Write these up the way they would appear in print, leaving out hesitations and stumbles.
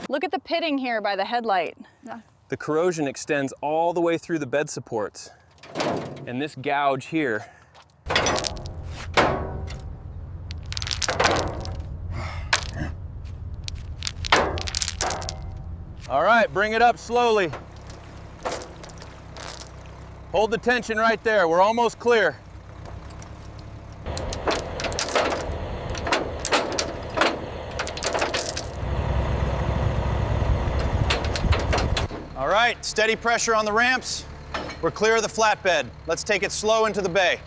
Look at the pitting here by the headlight. The corrosion extends all the way through the bed supports. And this gouge here. All right, bring it up slowly. Hold the tension right there. We're almost clear. All right, steady pressure on the ramps. We're clear of the flatbed. Let's take it slow into the bay.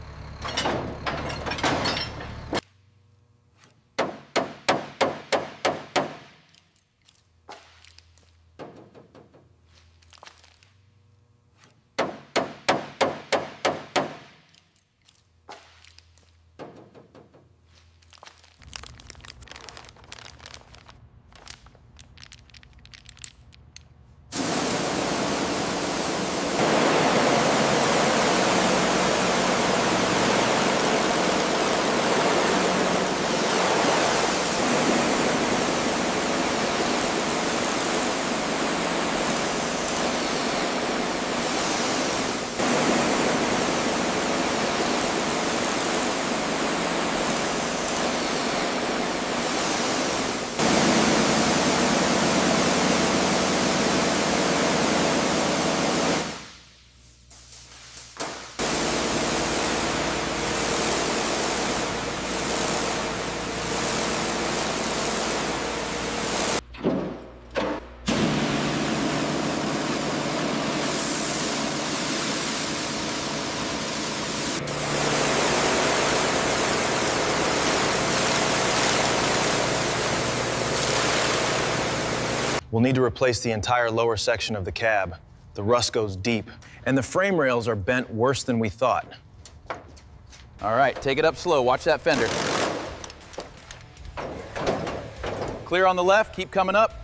We'll need to replace the entire lower section of the cab. The rust goes deep, and the frame rails are bent worse than we thought. All right, take it up slow. Watch that fender. Clear on the left, keep coming up.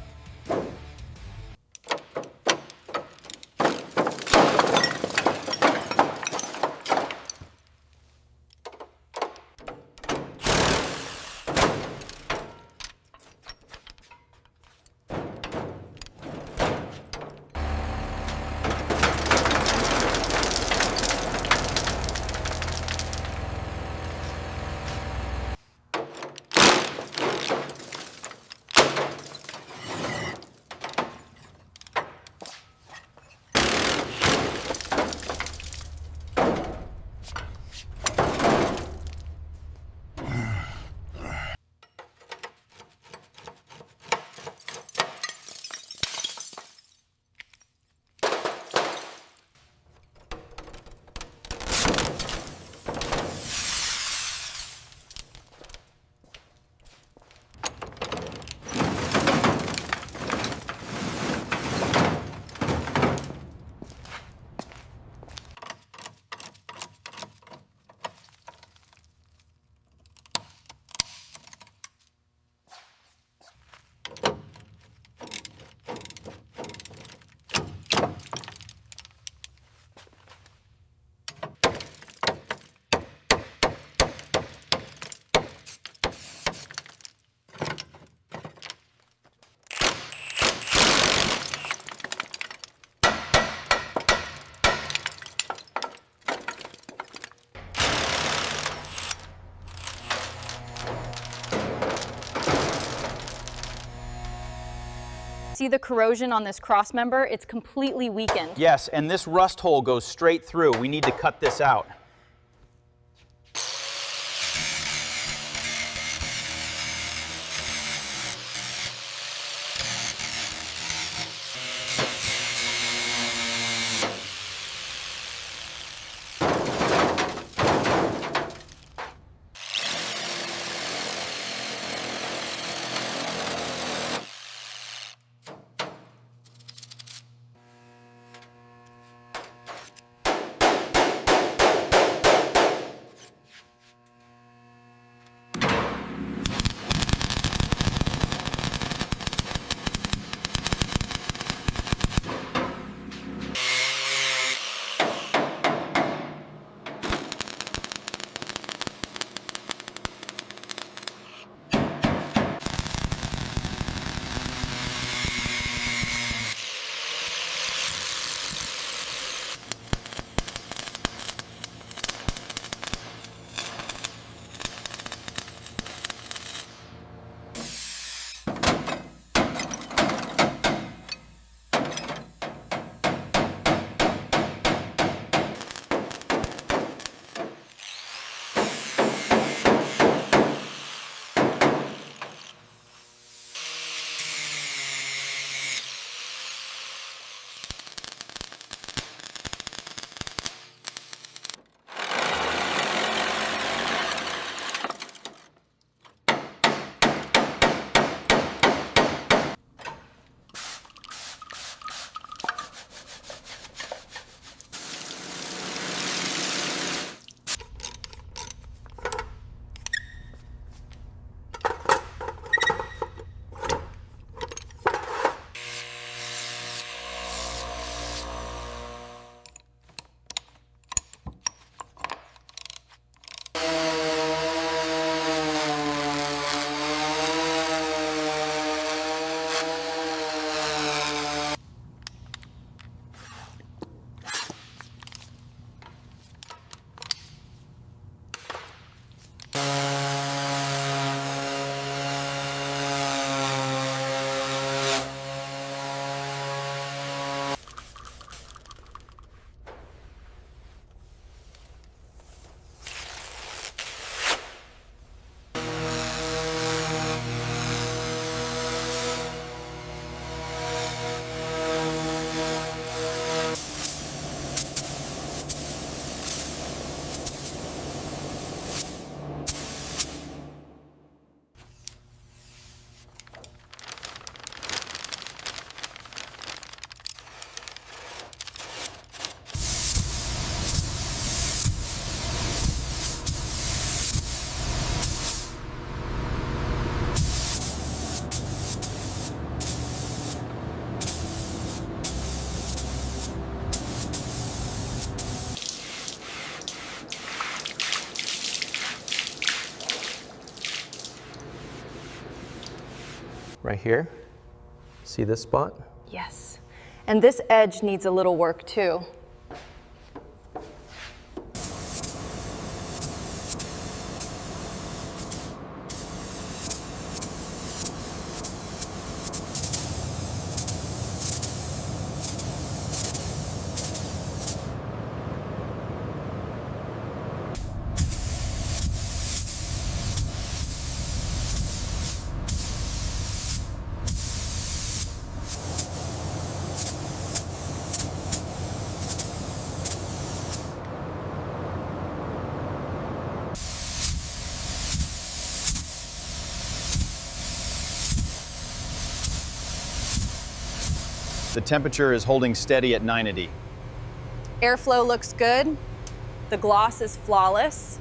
See the corrosion on this cross member? It's completely weakened. Yes, and this rust hole goes straight through. We need to cut this out. right here. See this spot? Yes. And this edge needs a little work too. The temperature is holding steady at 90. Airflow looks good. The gloss is flawless.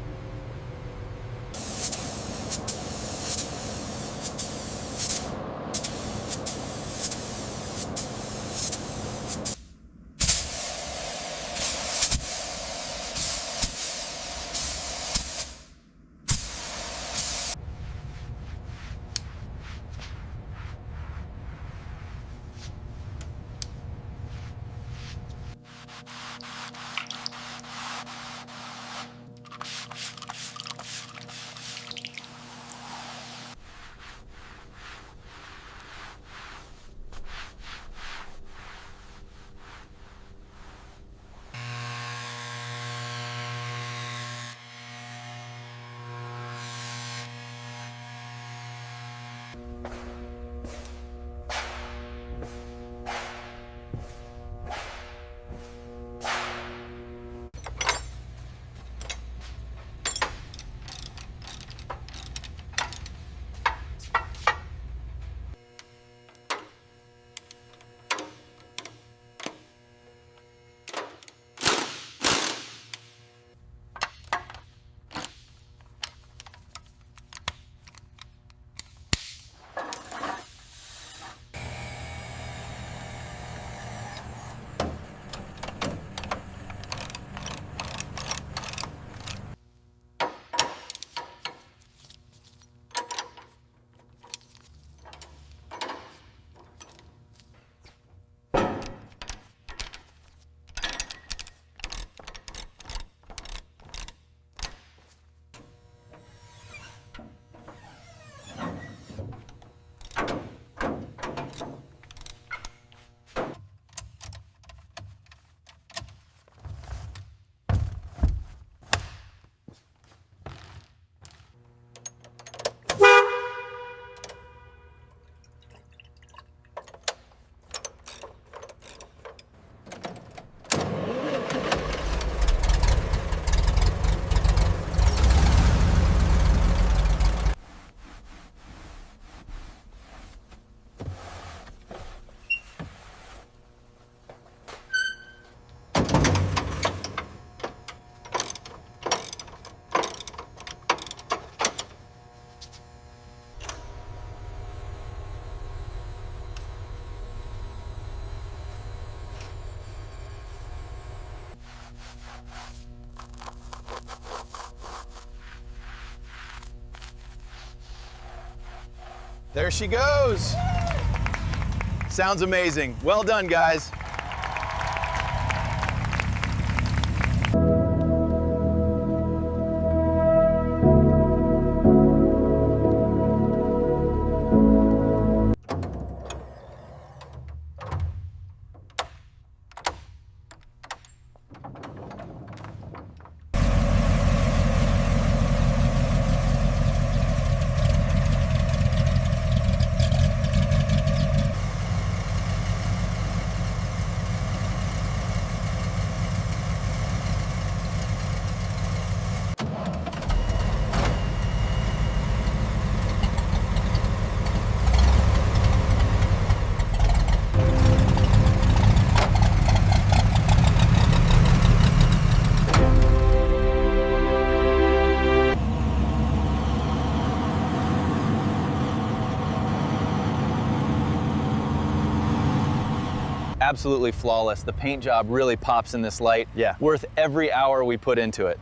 There she goes. Sounds amazing. Well done, guys. Absolutely flawless. The paint job really pops in this light. Yeah. Worth every hour we put into it.